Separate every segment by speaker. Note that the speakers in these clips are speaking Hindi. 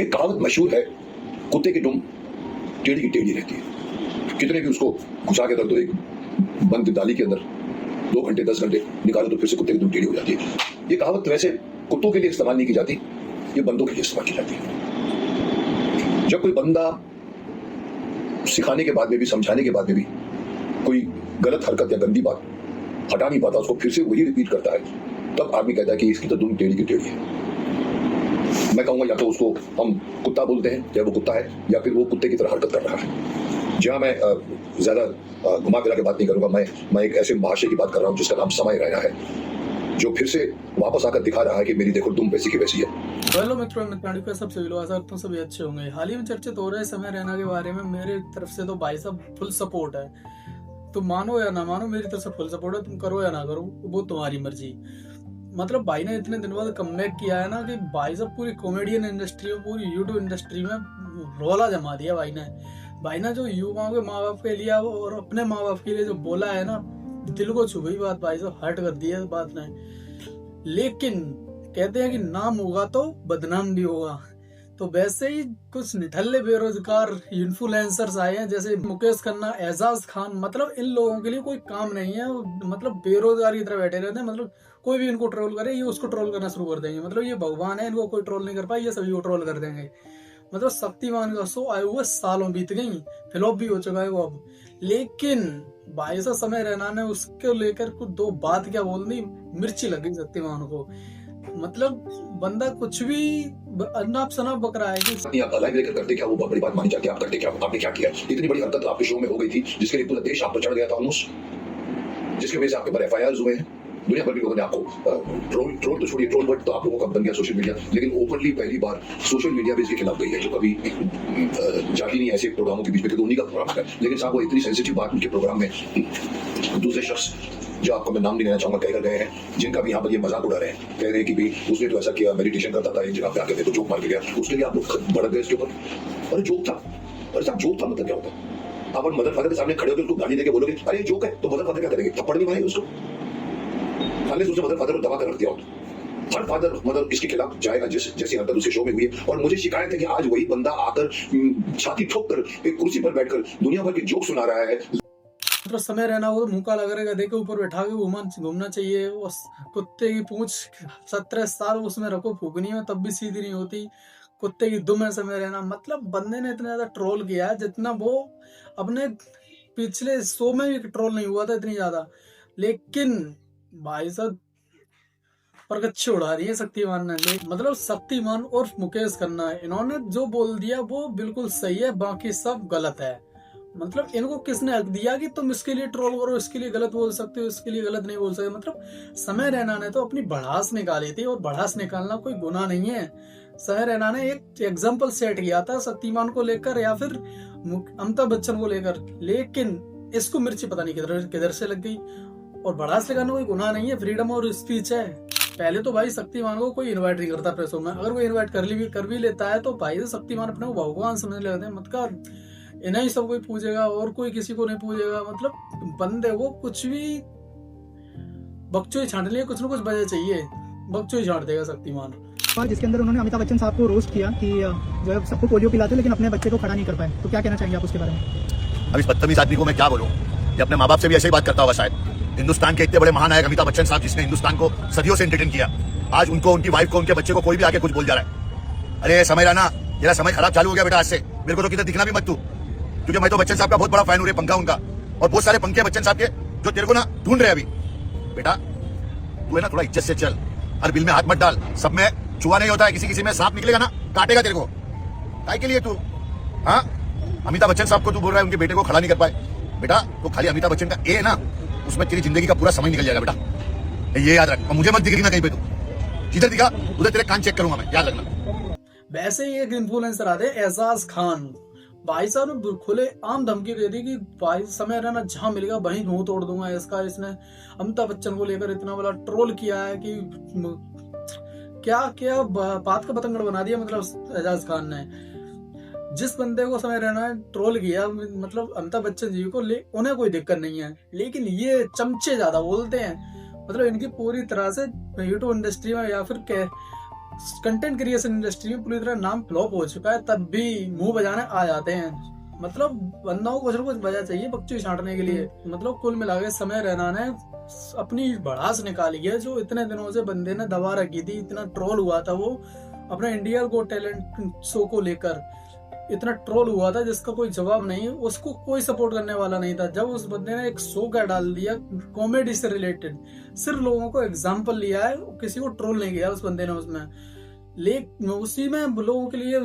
Speaker 1: एक कहावत मशहूर है, कुत्ते की दुम टेढ़ी की टेढ़ी रहती है। कितने भी उसको घुसा के रख दो एक बंद डाली के अंदर 2 घंटे 10 घंटे निकालो तो फिर से कुत्ते की दुम टेढ़ी हो जाती है। ये कहावत वैसे कुत्तों के लिए इस्तेमाल नहीं की जाती, ये बंदों के लिए इस्तेमाल की जाती है। जब कोई बंदा सिखाने के बाद में भी, समझाने के बाद में भी कोई गलत हरकत या गंदी बात हटा नहीं पाता, उसको फिर से वही रिपीट करता है, तब आदमी कहता है कि इसकी तो दुम टेढ़ी की टेढ़ी है। मैं कहूंगा या तो उसको हम कुत्ता बोलते हैं, या वो कुत्ता है, या फिर वो कुत्ते की तरह हरकत कर रहा है। जहां मैं ज्यादा घुमा फिरा के बात नहीं करूंगा, मैं एक ऐसे महाशय की बात कर रहा हूं जिसका नाम समय रैना है, जो फिर से वापस आकर दिखा रहा है कि मेरी देखो दुम वैसी की वैसी है।
Speaker 2: हेलो मित्रों, मित्राणु सबसे आशा करता हूँ सभी अच्छे होंगे। हाल ही में चर्चित हो रहे समय रैना के बारे में मेरे तरफ से तो भाई साहब फुल सपोर्ट है। तुम मानो या ना मानो, मेरी तरफ से फुल सपोर्ट है। तुम करो या ना करो, वो तुम्हारी मर्जी। मतलब भाई ने इतने दिन बाद कमबैक किया है ना कि भाई साहब पूरी कॉमेडियन इंडस्ट्री में, पूरी यूट्यूब इंडस्ट्री में रोला जमा दिया भाई ने जो युवाओं के माँ बाप के लिए और अपने माँ बाप के लिए जो बोला है ना, दिल को छू गई बात। भाई साहब हर्ट कर दी है बात ने। लेकिन कहते हैं कि नाम होगा तो बदनाम भी होगा। तो वैसे ही कुछ निठल्ले बेरोजगार इन्फ्लुएंसर्स आए हैं, जैसे मुकेश खन्ना, एजाज खान। मतलब इन लोगों के लिए कोई काम नहीं है, मतलब बेरोजगार की तरह बैठे रहते हैं। मतलब कोई भी इनको ट्रोल करे, ये उसको ट्रोल करना शुरू कर देंगे। मतलब ये भगवान है, इनको कोई ट्रोल नहीं कर पाए, ये सभी को ट्रोल कर देंगे। मतलब शक्तिमान का शो आए हुए सालों बीत गई, फ्लॉप भी हो चुका है वो अब। लेकिन भाई साहब समय रैना ने उसको लेकर कुछ दो बात क्या बोल दी, मिर्ची लग गई शक्तिमान को। मतलब बंदा कुछ भी अनाप शनाप बक रहा है कि
Speaker 1: आप लाइव लेकर करते क्या, वो बहुत बड़ी बात मानी जाती है। आप करते क्या, आपने क्या किया? इतनी बड़ी हरकत आपके शो में हो गई थी जिसके लिए पूरा देश आप पर चढ़ गया था ऑलमोस्ट, जिसकी वजह से आपके ऊपर FIRs हुए हैं। दुनिया भर के लोगों ने आपको ट्रोल तो छोड़िए, ट्रोल वर्ड तो आप लोगों का बन गया सोशल मीडिया, लेकिन ओपनली पहली बार सोशल मीडिया भी इसके खिलाफ गई है, जो कभी जाती नहीं ऐसे प्रोग्रामों के बीच में, क्योंकि उन्हीं का प्रोग्राम है। लेकिन साहब वो इतनी सेंसिटिव बात उनके प्रोग्राम में दूसरे शख्स, जो आपको मैं नाम नहीं लेना चाहूंगा, कहकर गए हैं, जिनका भी यहाँ पर ये मजाक उड़ा रहे हैं, कह रहे हैं कि भाई उसने तो ऐसा किया, मेडिटेशन करता था, एक जगह पे आके देखो जोक मार के गया, उसके लिए आप लोग भड़क गए इसके ऊपर। अरे जोक था, अरे साहब जोक था, मतलब क्या होता है? आप मदर फादर के सामने खड़े होकर उसको गाली देके बोलोगे अरे जोक है, तो मदर फादर क्या करेंगे? थप्पड़ नहीं मारेंगे उसको? हालांकि उसने मदर फादर को दबा कर रख दिया हो। हर फादर मदर इसके खिलाफ जाएगा जैसी हरकत उसके शो में हुई है। और मुझे शिकायत है कि आज वही बंदा आकर छाती ठोक कर एक कुर्सी पर बैठकर दुनिया भर के जोक सुना रहा है।
Speaker 2: मतलब समय रहना हो, मुंह लगा रहेगा, देखो ऊपर बैठा के घूमना चाहिए। उस कुत्ते की पूंछ 17 साल उसमें रखो फूकनी में, तब भी सीधी नहीं होती। कुत्ते की दुम है समय रहना। मतलब बंदे ने इतना ज्यादा ट्रोल किया है जितना वो अपने पिछले शो में भी ट्रोल नहीं हुआ था इतनी ज्यादा। लेकिन भाई साहब पर कच्चे उड़ा रही है शक्तिमान ने। मतलब शक्तिमान और मुकेश खन्ना, इन्होंने जो बोल दिया वो बिल्कुल सही है, बाकी सब गलत है। मतलब इनको किसने हक दिया कि तुम इसके लिए ट्रोल करो, इसके लिए गलत बोल सकते हो, इसके लिए गलत नहीं बोल सकते? मतलब समय रैना ने तो अपनी भड़ास निकाली थी, और भड़ास निकालना कोई गुनाह नहीं है। समय रैना ने एक एग्जाम्पल सेट किया था शक्तिमान को लेकर या फिर अमिताभ बच्चन को लेकर, लेकिन इसको मिर्ची पता नहीं किधर से लग गई। और भड़ास निकालना कोई गुनाह नहीं है, फ्रीडम और स्पीच है। पहले तो भाई शक्तिमान को कोई इनवाइट नहीं करता प्रेसों में, अगर कोई इनवाइट कर भी लेता है तो भाई शक्तिमान अपने को भगवान समझ लेते हैं। मतलब इन्हें ही सब कोई पूछेगा और कोई किसी को नहीं पूछेगा। मतलब बंदे को कुछ भी बकचोई छांटने लिए कुछ ना कुछ वजह चाहिए, बकचोई छांट देगा शक्तिमान।
Speaker 3: जिसके अंदर उन्होंने अमिताभ बच्चन साहब को रोस्ट किया कि जो है सबको पोलियो पिलाते लेकिन अपने बच्चे को खड़ा नहीं कर पाए, तो क्या कहना चाहेंगे आप उसके बारे में?
Speaker 4: अब इस बदतमीज आदमी को मैं क्या बोलूं? ये अपने माँ बाप से भी ऐसे ही बात करता होगा शायद। हिंदुस्तान के इतने बड़े महानायक अमिताभ बच्चन साहब, जिसने हिंदुस्तान को सदियों से एंटरटेन किया, आज उनको, उनकी वाइफ को, उनके बच्चे को कोई भी आके कुछ बोल जा रहा है। अरे समय रैना, तेरा समय खराब चालू हो गया बेटा आज से। मेरे को तो किधर दिखना भी मत तू, क्योंकि मैं तो बच्चन साहब का बहुत बड़ा फैन हूं, पंखा उनका, और बहुत सारे पंखे बच्चन साहब के जो तेरे को ना ढूंढ रहे अभी। बेटा तू है ना, थोड़ा इज्जत से चल, हर बिल में हाथ मत डाल। सब में छुआ नहीं होता है, किसी में सांप निकलेगा ना काटेगा तेरे को। काय के लिए तू? हाँ, अमिताभ बच्चन साहब को तू बोल रहा है उनके बेटे को खड़ा नहीं कर पाए। बेटा तो खाली अमिताभ बच्चन का ए है ना, उसमें तेरी जिंदगी का पूरा समय निकल जाएगा बेटा, ये याद रख। और मुझे मत दिखेगी ना कहीं पे, तू जिधर दिखा उधर तेरे कान चेक करूंगा मैं, याद रखना।
Speaker 2: वैसे ही एक इन्फ्लुएंसर आते एजाज खान, भाई साहब ने खुले आम धमकी दे दी कि भाई समय रहना जहां मिलेगा वहीं मुंह तोड़ दूंगा इसका। इसने अमिताभ बच्चन को लेकर इतना बड़ा ट्रोल किया है कि क्या क्या बात का पतंगड़ बना दिया। मतलब एजाज खान ने जिस बंदे को समय रहना ट्रोल किया, मतलब अमिताभ बच्चन जी को, उन्हें कोई दिक्कत नहीं है, लेकिन ये चमचे ज्यादा बोलते हैं। मतलब इनकी पूरी तरह से यूट्यूब इंडस्ट्री में या फिर कंटेंट क्रिएशन इंडस्ट्री में पूरी तरह नाम फ्लॉप हो चुका है, तब भी मुंह बजाने आ जाते हैं। मतलब बंदों को कुछ न कुछ वजह चाहिए बच्चों छांटने के लिए। मतलब कुल मिला के समय रैना ने अपनी भड़ास निकाली है, जो इतने दिनों से बंदे ने दबा रखी थी। इतना ट्रोल हुआ था वो अपने इंडिया गो टैलेंट शो को लेकर, इतना ट्रोल हुआ था जिसका कोई जवाब नहीं, उसको कोई सपोर्ट करने वाला नहीं था। जब उस बंदे ने एक शो का डाल दिया कॉमेडी से रिलेटेड, सिर्फ लोगों को एग्जाम्पल लिया है, किसी को ट्रोल नहीं किया उस बंदे ने उसमें। लेकिन उसी में लोगों के लिए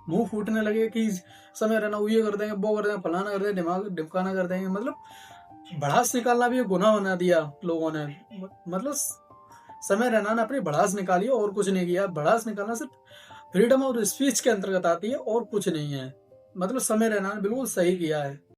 Speaker 2: मुंह फूटने लगे कि समय रहना ये कर देंगे, वो कर देंगे, फलाना कर देंगे, दिमाग ढिमकाना कर देंगे। मतलब भड़ास निकालना भी गुनाह बना दिया लोगों ने। मतलब समय रहना ने अपनी भड़ास निकाली और कुछ नहीं किया। भड़ास निकालना सिर्फ फ्रीडम ऑफ स्पीच के अंतर्गत आती है और कुछ नहीं है। मतलब समय रहना ने बिल्कुल सही किया है।